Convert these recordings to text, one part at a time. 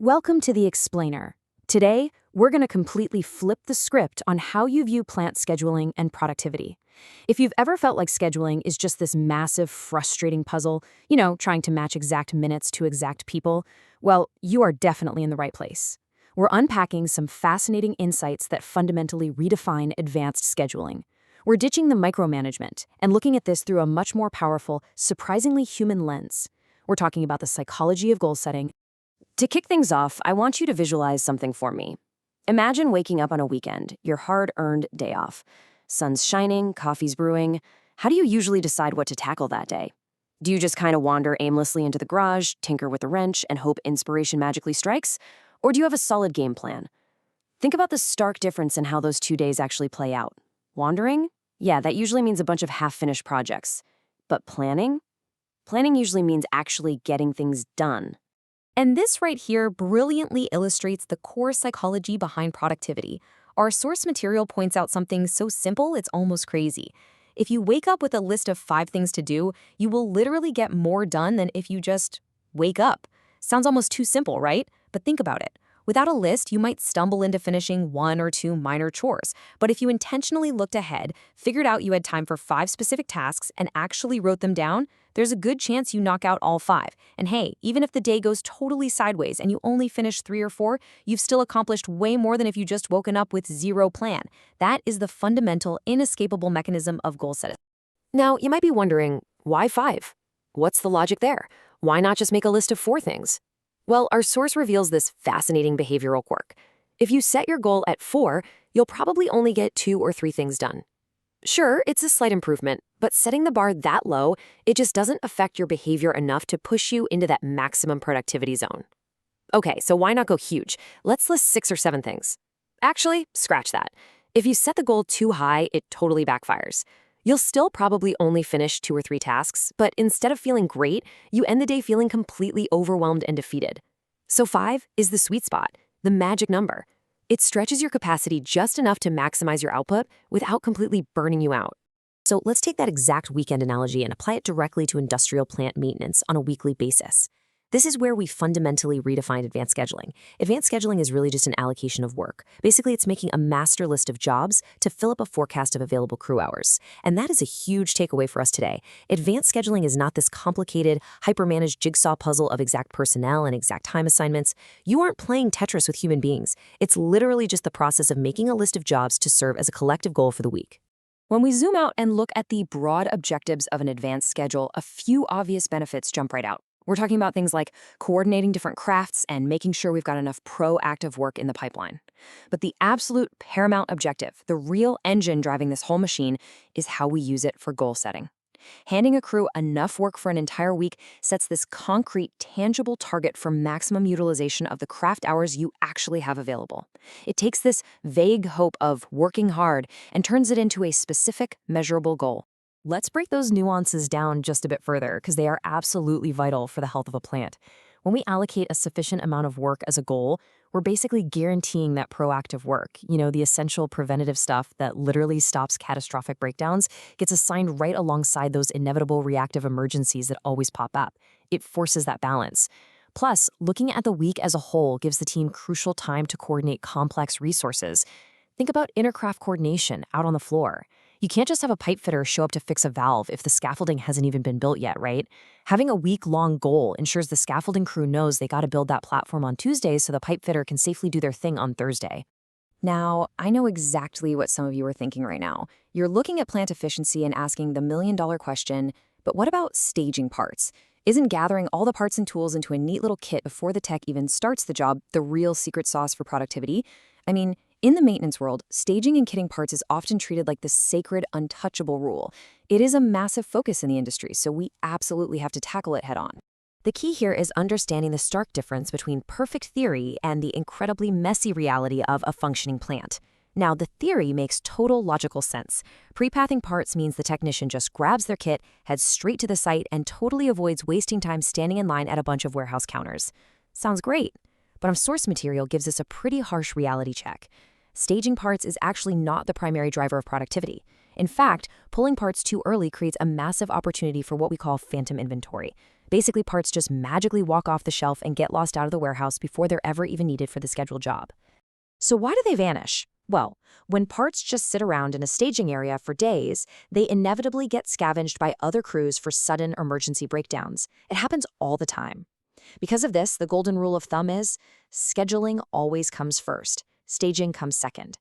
Welcome to the Explainer. Today, we're going to completely flip the script on how you view plant scheduling and productivity. If you've ever felt like scheduling is just this massive, frustrating puzzle, trying to match exact minutes to exact people, well, you are definitely in the right place. We're unpacking some fascinating insights that fundamentally redefine advanced scheduling. We're ditching the micromanagement and looking at this through a much more powerful, surprisingly human lens. We're talking about the psychology of goal setting. To kick things off, I want you to visualize something for me. Imagine waking up on a weekend, your hard-earned day off. Sun's shining, coffee's brewing. How do you usually decide what to tackle that day? Do you just kind of wander aimlessly into the garage, tinker with the wrench, and hope inspiration magically strikes? Or do you have a solid game plan? Think about the stark difference in how those 2 days actually play out. Wandering? Yeah, that usually means a bunch of half-finished projects. But planning? Planning usually means actually getting things done. And this right here brilliantly illustrates the core psychology behind productivity. Our source material points out something so simple it's almost crazy. If you wake up with a list of 5 things to do, you will literally get more done than if you just wake up. Sounds almost too simple, right? But think about it. Without a list, you might stumble into finishing 1 or 2 minor chores. But if you intentionally looked ahead, figured out you had time for 5 specific tasks, and actually wrote them down, there's a good chance you knock out all 5. And hey, even if the day goes totally sideways and you only finish 3 or 4, you've still accomplished way more than if you just woken up with zero plan. That is the fundamental, inescapable mechanism of goal setting. Now, you might be wondering, why 5? What's the logic there? Why not just make a list of 4 things? Well, our source reveals this fascinating behavioral quirk. If you set your goal at 4, you'll probably only get 2 or 3 things done. Sure, it's a slight improvement, but setting the bar that low, it just doesn't affect your behavior enough to push you into that maximum productivity zone. Okay, so why not go huge? Let's list 6 or 7 things. Actually, scratch that. If you set the goal too high, it totally backfires. You'll still probably only finish 2 or 3 tasks, but instead of feeling great, you end the day feeling completely overwhelmed and defeated. So 5 is the sweet spot, the magic number. It stretches your capacity just enough to maximize your output without completely burning you out. So let's take that exact weekend analogy and apply it directly to industrial plant maintenance on a weekly basis. This is where we fundamentally redefine advanced scheduling. Advanced scheduling is really just an allocation of work. Basically, it's making a master list of jobs to fill up a forecast of available crew hours. And that is a huge takeaway for us today. Advanced scheduling is not this complicated, hyper-managed jigsaw puzzle of exact personnel and exact time assignments. You aren't playing Tetris with human beings. It's literally just the process of making a list of jobs to serve as a collective goal for the week. When we zoom out and look at the broad objectives of an advanced schedule, a few obvious benefits jump right out. We're talking about things like coordinating different crafts and making sure we've got enough proactive work in the pipeline. But the absolute paramount objective, the real engine driving this whole machine, is how we use it for goal setting. Handing a crew enough work for an entire week sets this concrete, tangible target for maximum utilization of the craft hours you actually have available. It takes this vague hope of working hard and turns it into a specific, measurable goal. Let's break those nuances down just a bit further because they are absolutely vital for the health of a plant. When we allocate a sufficient amount of work as a goal, we're basically guaranteeing that proactive work, the essential preventative stuff that literally stops catastrophic breakdowns, gets assigned right alongside those inevitable reactive emergencies that always pop up. It forces that balance. Plus, looking at the week as a whole gives the team crucial time to coordinate complex resources. Think about intercraft coordination out on the floor. You can't just have a pipe fitter show up to fix a valve if the scaffolding hasn't even been built yet, right? Having a week-long goal ensures the scaffolding crew knows they got to build that platform on Tuesday so the pipe fitter can safely do their thing on Thursday. Now, I know exactly what some of you are thinking right now. You're looking at plant efficiency and asking the million-dollar question, but what about staging parts? Isn't gathering all the parts and tools into a neat little kit before the tech even starts the job the real secret sauce for productivity? I mean, in the maintenance world, staging and kitting parts is often treated like this sacred, untouchable rule. It is a massive focus in the industry, so we absolutely have to tackle it head on. The key here is understanding the stark difference between perfect theory and the incredibly messy reality of a functioning plant. Now, the theory makes total logical sense. Pre-pathing parts means the technician just grabs their kit, heads straight to the site, and totally avoids wasting time standing in line at a bunch of warehouse counters. Sounds great, but our source material gives us a pretty harsh reality check. Staging parts is actually not the primary driver of productivity. In fact, pulling parts too early creates a massive opportunity for what we call phantom inventory. Basically, parts just magically walk off the shelf and get lost out of the warehouse before they're ever even needed for the scheduled job. So why do they vanish? Well, when parts just sit around in a staging area for days, they inevitably get scavenged by other crews for sudden emergency breakdowns. It happens all the time. Because of this, the golden rule of thumb is scheduling always comes first, staging comes second.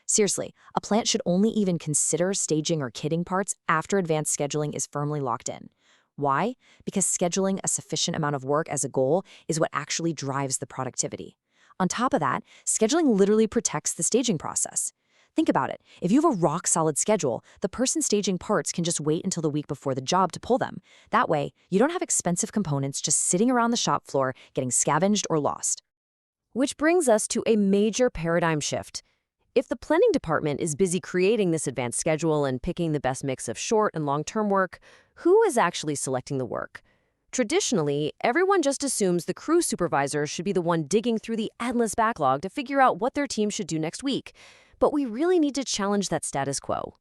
Seriously, a plant should only even consider staging or kitting parts after advanced scheduling is firmly locked in. Why? Because scheduling a sufficient amount of work as a goal is what actually drives the productivity. On top of that, scheduling literally protects the staging process. Think about it. If you have a rock-solid schedule, the person staging parts can just wait until the week before the job to pull them. That way, you don't have expensive components just sitting around the shop floor getting scavenged or lost. Which brings us to a major paradigm shift. If the planning department is busy creating this advanced schedule and picking the best mix of short and long-term work, who is actually selecting the work? Traditionally, everyone just assumes the crew supervisor should be the one digging through the endless backlog to figure out what their team should do next week. But we really need to challenge that status quo.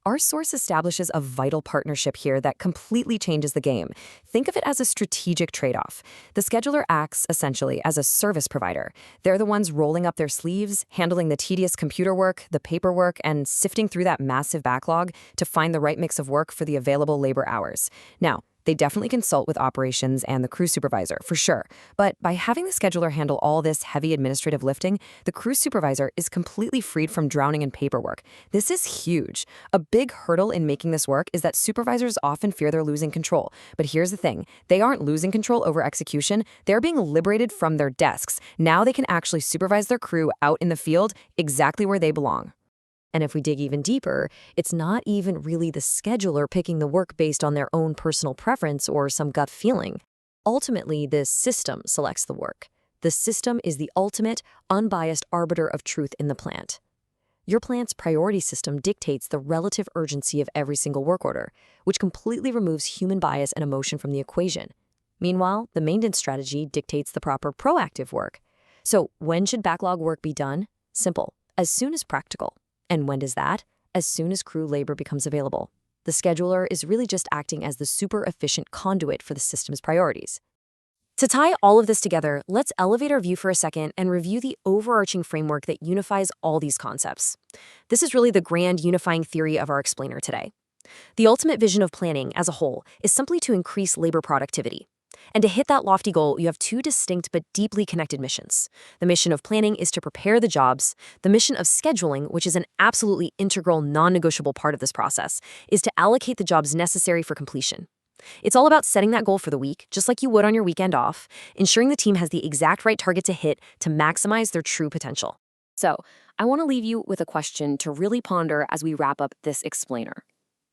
Our source establishes a vital partnership here that completely changes the game. Think of it as a strategic trade-off. The scheduler acts, essentially, as a service provider. They're the ones rolling up their sleeves, handling the tedious computer work, the paperwork, and sifting through that massive backlog to find the right mix of work for the available labor hours. Now, they definitely consult with operations and the crew supervisor, for sure. But by having the scheduler handle all this heavy administrative lifting, the crew supervisor is completely freed from drowning in paperwork. This is huge. A big hurdle in making this work is that supervisors often fear they're losing control. But here's the thing. They aren't losing control over execution. They're being liberated from their desks. Now they can actually supervise their crew out in the field exactly where they belong. And if we dig even deeper, it's not even really the scheduler picking the work based on their own personal preference or some gut feeling. Ultimately, the system selects the work. The system is the ultimate, unbiased arbiter of truth in the plant. Your plant's priority system dictates the relative urgency of every single work order, which completely removes human bias and emotion from the equation. Meanwhile, the maintenance strategy dictates the proper proactive work. So, when should backlog work be done? Simple. As soon as practical. And when does that? As soon as crew labor becomes available. The scheduler is really just acting as the super efficient conduit for the system's priorities. To tie all of this together, let's elevate our view for a second and review the overarching framework that unifies all these concepts. This is really the grand unifying theory of our explainer today. The ultimate vision of planning as a whole is simply to increase labor productivity. And to hit that lofty goal, you have two distinct but deeply connected missions. The mission of planning is to prepare the jobs. The mission of scheduling, which is an absolutely integral, non-negotiable part of this process, is to allocate the jobs necessary for completion. It's all about setting that goal for the week, just like you would on your weekend off, ensuring the team has the exact right target to hit to maximize their true potential. So, I want to leave you with a question to really ponder as we wrap up this explainer.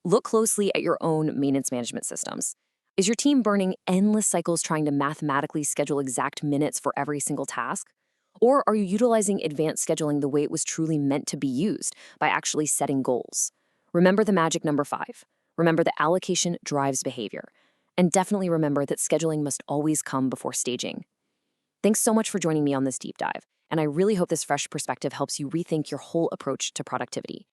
Look closely at your own maintenance management systems. Is your team burning endless cycles trying to mathematically schedule exact minutes for every single task? Or are you utilizing advanced scheduling the way it was truly meant to be used, by actually setting goals? Remember the magic number 5. Remember that allocation drives behavior. And definitely remember that scheduling must always come before staging. Thanks so much for joining me on this deep dive, and I really hope this fresh perspective helps you rethink your whole approach to productivity.